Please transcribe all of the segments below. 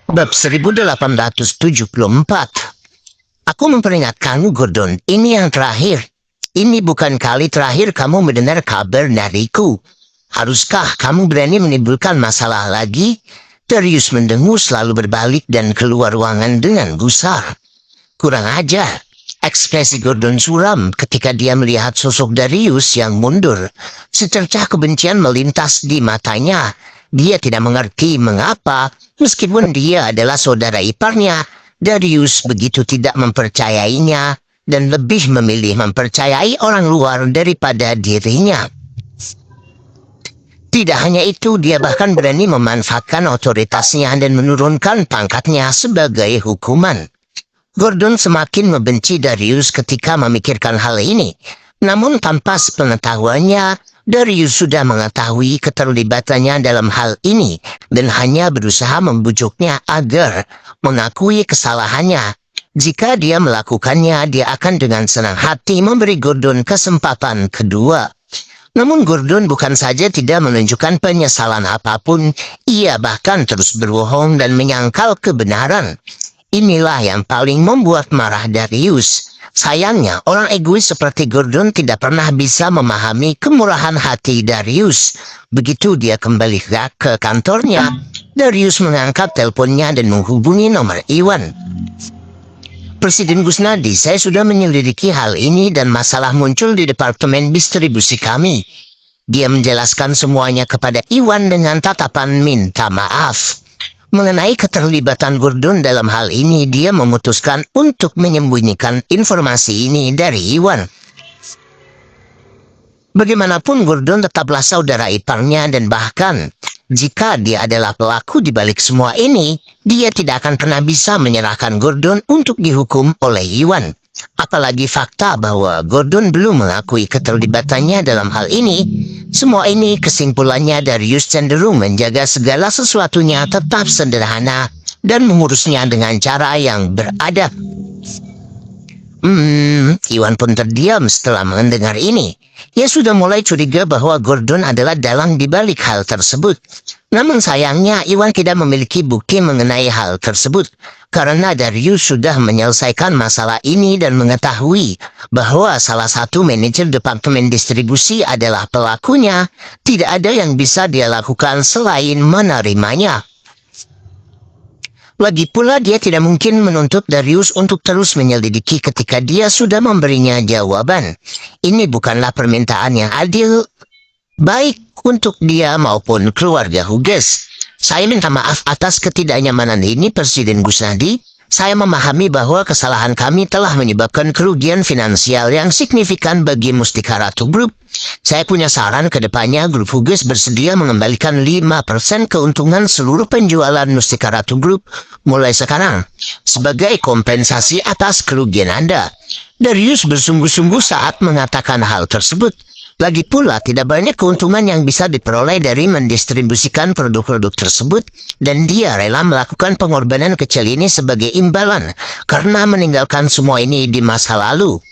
Bab 1874. Aku memperingatkanmu, Gordon. Ini yang terakhir. Ini bukan kali terakhir kamu mendengar kabar dariku. Haruskah kamu berani menimbulkan masalah lagi? Darius mendengus lalu berbalik dan keluar ruangan dengan gusar. Kurang ajar. Ekspresi Gordon suram ketika dia melihat sosok Darius yang mundur. Secercah kebencian melintas di matanya. Dia tidak mengerti mengapa, meskipun dia adalah saudara iparnya, Darius begitu tidak mempercayainya dan lebih memilih mempercayai orang luar daripada dirinya. Tidak hanya itu, dia bahkan berani memanfaatkan otoritasnya dan menurunkan pangkatnya sebagai hukuman. Gordon semakin membenci Darius ketika memikirkan hal ini. Namun tanpa sepengetahuannya, Darius sudah mengetahui keterlibatannya dalam hal ini dan hanya berusaha membujuknya agar mengakui kesalahannya. Jika dia melakukannya, dia akan dengan senang hati memberi Gordon kesempatan kedua. Namun Gordon bukan saja tidak menunjukkan penyesalan apapun, ia bahkan terus berbohong dan menyangkal kebenaran. Inilah yang paling membuat marah Darius. Sayangnya, orang egois seperti Gordon tidak pernah bisa memahami kemurahan hati Darius. Begitu dia kembali ke kantornya, Darius mengangkat teleponnya dan menghubungi nomor Iwan. Presiden Gusnadi, saya sudah menyelidiki hal ini dan masalah muncul di departemen distribusi kami. Dia menjelaskan semuanya kepada Iwan dengan tatapan minta maaf. Mengenai keterlibatan Gordon dalam hal ini, dia memutuskan untuk menyembunyikan informasi ini dari Iwan. Bagaimanapun Gordon tetaplah saudara iparnya dan bahkan jika dia adalah pelaku di balik semua ini, dia tidak akan pernah bisa menyerahkan Gordon untuk dihukum oleh Iwan. Apalagi fakta bahwa Gordon belum mengakui keterlibatannya dalam hal ini. Semua ini kesimpulannya Darius cenderung menjaga segala sesuatunya tetap sederhana dan mengurusnya dengan cara yang beradab. Iwan pun terdiam setelah mendengar ini. Ia sudah mulai curiga bahwa Gordon adalah dalang di balik hal tersebut. Namun sayangnya Iwan tidak memiliki bukti mengenai hal tersebut. Karena Darius sudah menyelesaikan masalah ini dan mengetahui bahwa salah satu manajer departemen distribusi adalah pelakunya, tidak ada yang bisa dia lakukan selain menerimanya. Lagi pula dia tidak mungkin menuntut Darius untuk terus menyelidiki ketika dia sudah memberinya jawaban. Ini bukanlah permintaan yang adil, baik untuk dia maupun keluarga Hughes. Saya minta maaf atas ketidaknyamanan ini, Presiden Gusnadi. Saya memahami bahwa kesalahan kami telah menyebabkan kerugian finansial yang signifikan bagi Mustika Ratu Group. Saya punya saran ke depannya, Grup Hughes bersedia mengembalikan 5% keuntungan seluruh penjualan Mustika Ratu Group mulai sekarang, sebagai kompensasi atas kerugian Anda. Darius bersungguh-sungguh saat mengatakan hal tersebut. Lagi pula, tidak banyak keuntungan yang bisa diperoleh dari mendistribusikan produk-produk tersebut, dan dia rela melakukan pengorbanan kecil ini sebagai imbalan, karena meninggalkan semua ini di masa lalu.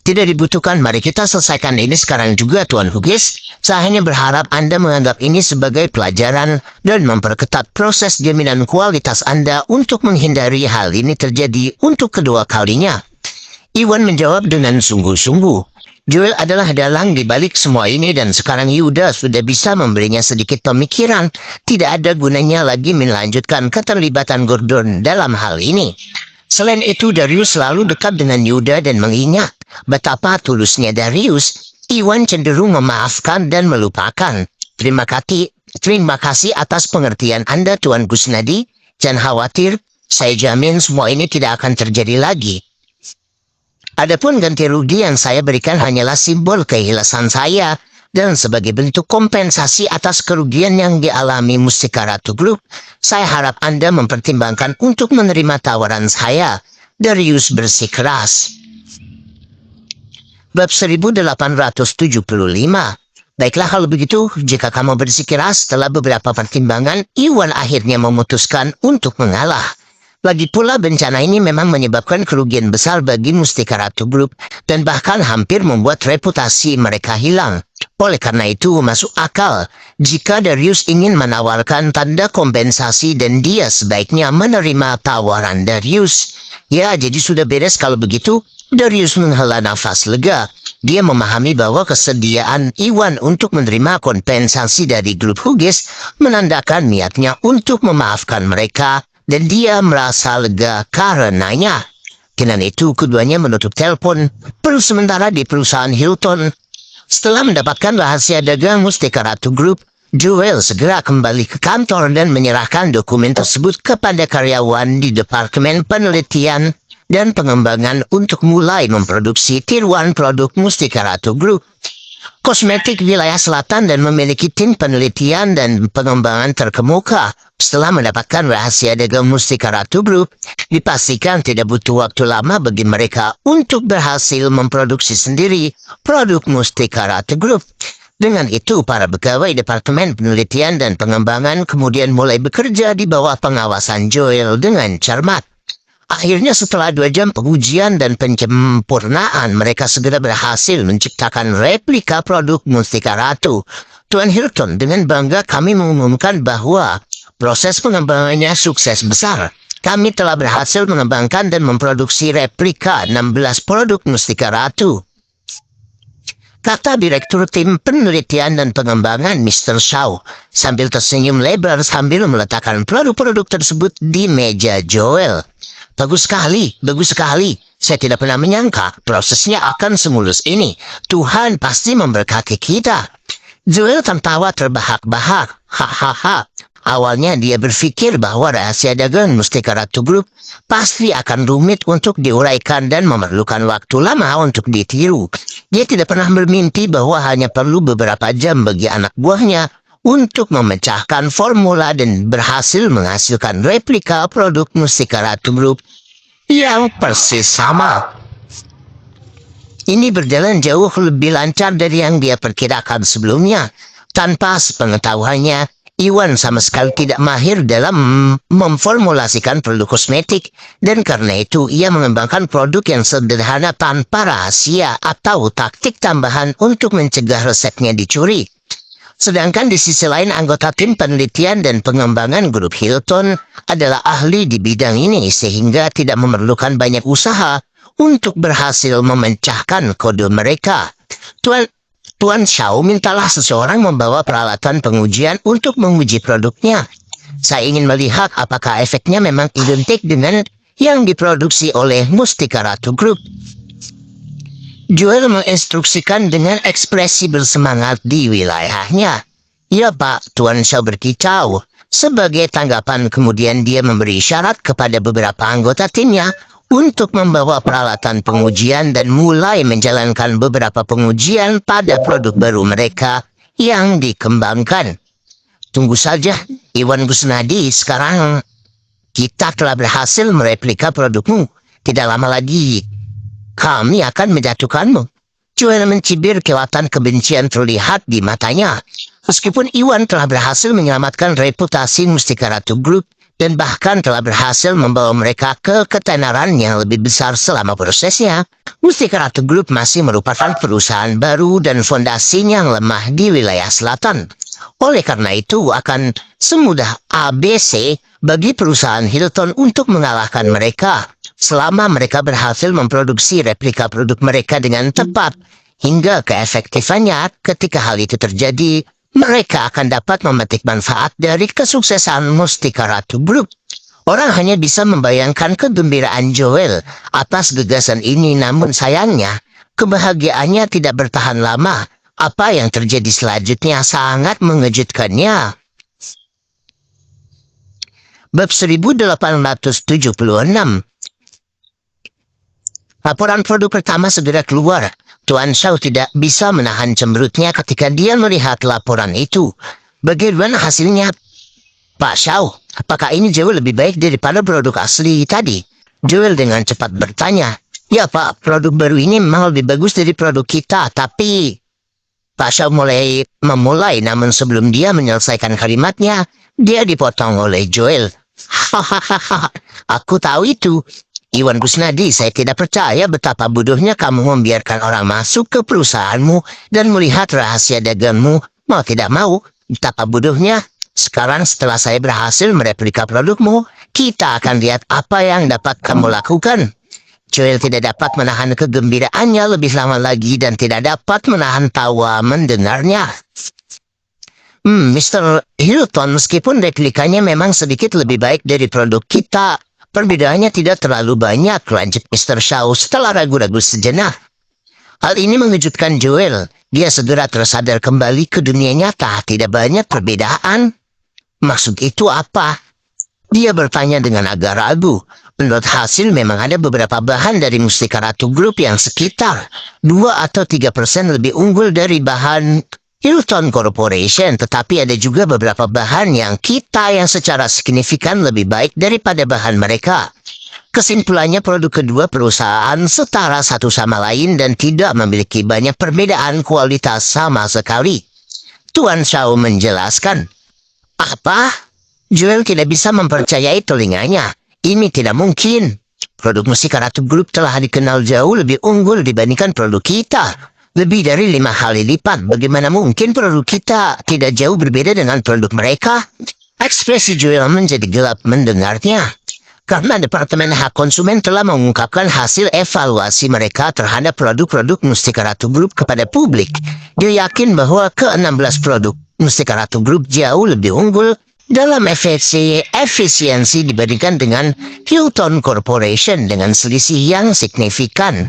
Tidak dibutuhkan, mari kita selesaikan ini sekarang juga, Tuan Hughes. Saya hanya berharap Anda menganggap ini sebagai pelajaran dan memperketat proses jaminan kualitas Anda untuk menghindari hal ini terjadi untuk kedua kalinya. Iwan menjawab dengan sungguh-sungguh. Joel adalah dalang di balik semua ini dan sekarang Yuda sudah bisa memberinya sedikit pemikiran. Tidak ada gunanya lagi melanjutkan keterlibatan Gordon dalam hal ini. Selain itu, Darius selalu dekat dengan Yuda dan mengingat betapa tulusnya Darius. Iwan cenderung memaafkan dan melupakan. Terima kasih atas pengertian Anda, Tuan Gusnadi. Jangan khawatir, saya jamin semua ini tidak akan terjadi lagi. Adapun ganti rugi yang saya berikan hanyalah simbol keikhlasan saya dan sebagai bentuk kompensasi atas kerugian yang dialami Mustika Ratu Group. Saya harap Anda mempertimbangkan untuk menerima tawaran saya. Darius bersikeras. Bab 1875. Baiklah kalau begitu, jika kamu bersikeras setelah beberapa pertimbangan, Iwan akhirnya memutuskan untuk mengalah. Lagi pula bencana ini memang menyebabkan kerugian besar bagi Mustika Ratu Group dan bahkan hampir membuat reputasi mereka hilang. Oleh karena itu masuk akal jika Darius ingin menawarkan tanda kompensasi dan dia sebaiknya menerima tawaran Darius. Ya, jadi sudah beres kalau begitu. Darius menghela nafas lega. Dia memahami bahwa kesediaan Iwan untuk menerima kompensasi dari grup Hugis menandakan niatnya untuk memaafkan mereka dan dia merasa lega karenanya. Dengan itu keduanya menutup telepon per sementara di perusahaan Hilton. Setelah mendapatkan rahasia dagang Mustika Ratu Group, Joel segera kembali ke kantor dan menyerahkan dokumen tersebut kepada karyawan di Departemen Penelitian dan Pengembangan untuk mulai memproduksi tiruan produk Mustika Ratu Group. Kosmetik wilayah selatan dan memiliki tim penelitian dan pengembangan terkemuka. Setelah mendapatkan rahasia dagang Mustika Ratu Group, dipastikan tidak butuh waktu lama bagi mereka untuk berhasil memproduksi sendiri produk Mustika Ratu Group. Dengan itu, para pegawai Departemen Penelitian dan Pengembangan kemudian mulai bekerja di bawah pengawasan Joel dengan cermat. Akhirnya setelah 2 jam pengujian dan penyempurnaan, mereka segera berhasil menciptakan replika produk Mustika Ratu. Tuan Hilton, dengan bangga kami mengumumkan bahwa proses pengembangannya sukses besar. Kami telah berhasil mengembangkan dan memproduksi replika 16 produk Mustika Ratu, kata Direktur Tim Penelitian dan Pengembangan Mr. Shaw sambil tersenyum lebar sambil meletakkan produk-produk tersebut di meja Joel. Bagus sekali, bagus sekali. Saya tidak pernah menyangka prosesnya akan semulus ini. Tuhan pasti memberkati kita. Joel tertawa terbahak-bahak. Hahaha. Awalnya dia berpikir bahwa rahasia dagang Mustika Ratu Group pasti akan rumit untuk diuraikan dan memerlukan waktu lama untuk ditiru. Dia tidak pernah bermimpi bahwa hanya perlu beberapa jam bagi anak buahnya untuk memecahkan formula dan berhasil menghasilkan replika produk Mustika Ratu Group yang persis sama. Ini berjalan jauh lebih lancar dari yang dia perkirakan sebelumnya. Tanpa sepengetahuannya, Iwan sama sekali tidak mahir dalam memformulasikan produk kosmetik, dan karena itu ia mengembangkan produk yang sederhana tanpa rahasia atau taktik tambahan untuk mencegah resepnya dicuri. Sedangkan di sisi lain anggota tim penelitian dan pengembangan grup Hilton adalah ahli di bidang ini sehingga tidak memerlukan banyak usaha untuk berhasil memecahkan kode mereka. Tuan Shaw mintalah seseorang membawa peralatan pengujian untuk menguji produknya. Saya ingin melihat apakah efeknya memang identik dengan yang diproduksi oleh Mustika Ratu Group. Joel menginstruksikan dengan ekspresi bersemangat di wilayahnya. Ya Pak, Tuan Shaw berkicau. Sebagai tanggapan kemudian dia memberi syarat kepada beberapa anggota timnya untuk membawa peralatan pengujian dan mulai menjalankan beberapa pengujian pada produk baru mereka yang dikembangkan. Tunggu saja, Iwan Gusnadi, sekarang kita telah berhasil mereplika produkmu. Tidak lama lagi kami akan menjatuhkanmu. Joel mencibir, kelihatan kebencian terlihat di matanya. Meskipun Iwan telah berhasil menyelamatkan reputasi Mustika Ratu Group dan bahkan telah berhasil membawa mereka ke ketenaran yang lebih besar selama prosesnya, Mustika Ratu Group masih merupakan perusahaan baru dan fondasinya yang lemah di wilayah selatan. Oleh karena itu akan semudah ABC bagi perusahaan Hilton untuk mengalahkan mereka selama mereka berhasil memproduksi replika produk mereka dengan tepat. Hingga keefektifannya ketika hal itu terjadi, mereka akan dapat memetik manfaat dari kesuksesan Mustika Ratu Group. Orang hanya bisa membayangkan kegembiraan Joel atas gagasan ini, namun sayangnya kebahagiaannya tidak bertahan lama. Apa yang terjadi selanjutnya sangat mengejutkannya. Bab 1876. Laporan produk pertama segera keluar. Tuan Shaw tidak bisa menahan cemberutnya ketika dia melihat laporan itu. Bagaimana hasilnya, Pak Shaw? Apakah ini jauh lebih baik daripada produk asli tadi? Joel dengan cepat bertanya. Ya Pak, produk baru ini memang lebih bagus dari produk kita, tapi... Pak Shaw memulai, namun sebelum dia menyelesaikan kalimatnya, dia dipotong oleh Joel. Hahaha, aku tahu itu. Iwan Kusnadi, saya tidak percaya betapa bodohnya kamu membiarkan orang masuk ke perusahaanmu dan melihat rahasia dagangmu. Mau tidak mau, betapa bodohnya. Sekarang setelah saya berhasil mereplika produkmu, kita akan lihat apa yang dapat kamu lakukan. Joel tidak dapat menahan kegembiraannya lebih lama lagi dan tidak dapat menahan tawa mendengarnya. Mr. Hilton, meskipun replikanya memang sedikit lebih baik dari produk kita, perbedaannya tidak terlalu banyak, lanjut Mr. Shaw setelah ragu-ragu sejenak. Hal ini mengejutkan Joel. Dia segera tersadar kembali ke dunia nyata, tidak banyak perbedaan. Maksud itu apa? Dia bertanya dengan agak ragu. Menurut hasil memang ada beberapa bahan dari Mustika Ratu Group yang sekitar 2 atau 3% lebih unggul dari bahan Hilton Corporation, tetapi ada juga beberapa bahan yang secara signifikan lebih baik daripada bahan mereka. Kesimpulannya produk kedua perusahaan setara satu sama lain dan tidak memiliki banyak perbedaan kualitas sama sekali. Tuan Shaw menjelaskan. Apa? Joel tidak bisa mempercayai telinganya. Ini tidak mungkin. Produk Mustika Ratu Group telah dikenal jauh lebih unggul dibandingkan produk kita. Lebih dari 5 kali lipat. Bagaimana mungkin produk kita tidak jauh berbeda dengan produk mereka? Ekspresi Joel menjadi gelap mendengarnya. Karena Departemen Hak Konsumen telah mengungkapkan hasil evaluasi mereka terhadap produk-produk Mustika Ratu Group kepada publik. Dia yakin bahwa ke-16 produk Mustika Ratu Group jauh lebih unggul dalam efisiensi dibandingkan dengan Hilton Corporation dengan selisih yang signifikan.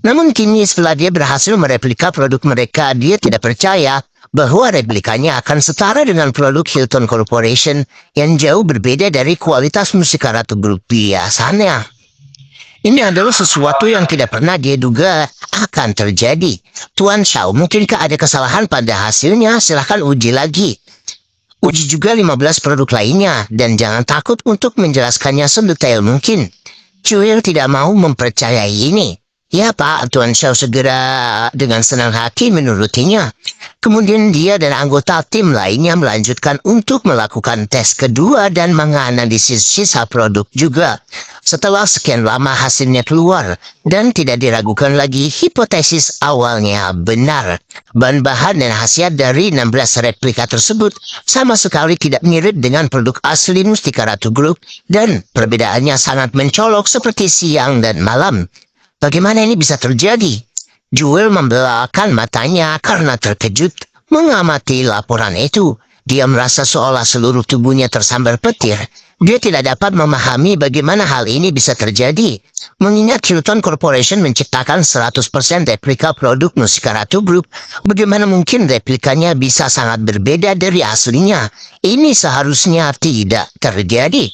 Namun kini setelah dia berhasil mereplika produk mereka, dia tidak percaya bahwa replikanya akan setara dengan produk Hilton Corporation yang jauh berbeda dari kualitas Mustika Ratu Group biasanya. Ini adalah sesuatu yang tidak pernah dia duga akan terjadi. Tuan Shaw, mungkinkah ada kesalahan pada hasilnya? Silahkan uji lagi. Uji juga 15 produk lainnya, dan jangan takut untuk menjelaskannya sedetail mungkin. Joel tidak mau mempercayai ini. Ya Pak, Tuan Shaw segera dengan senang hati menurutinya. Kemudian dia dan anggota tim lainnya melanjutkan untuk melakukan tes kedua dan menganalisis sisa produk juga. Setelah sekian lama hasilnya keluar dan tidak diragukan lagi, hipotesis awalnya benar. Bahan-bahan dan khasiat dari 16 replika tersebut sama sekali tidak mirip dengan produk asli Mustika Ratu Group dan perbedaannya sangat mencolok seperti siang dan malam. Bagaimana ini bisa terjadi? Joel membelalakan matanya karena terkejut mengamati laporan itu. Dia merasa seolah seluruh tubuhnya tersambar petir. Dia tidak dapat memahami bagaimana hal ini bisa terjadi. Mengingat Hilton Corporation menciptakan 100% replika produk Mustika Ratu Group, bagaimana mungkin replikanya bisa sangat berbeda dari aslinya? Ini seharusnya tidak terjadi.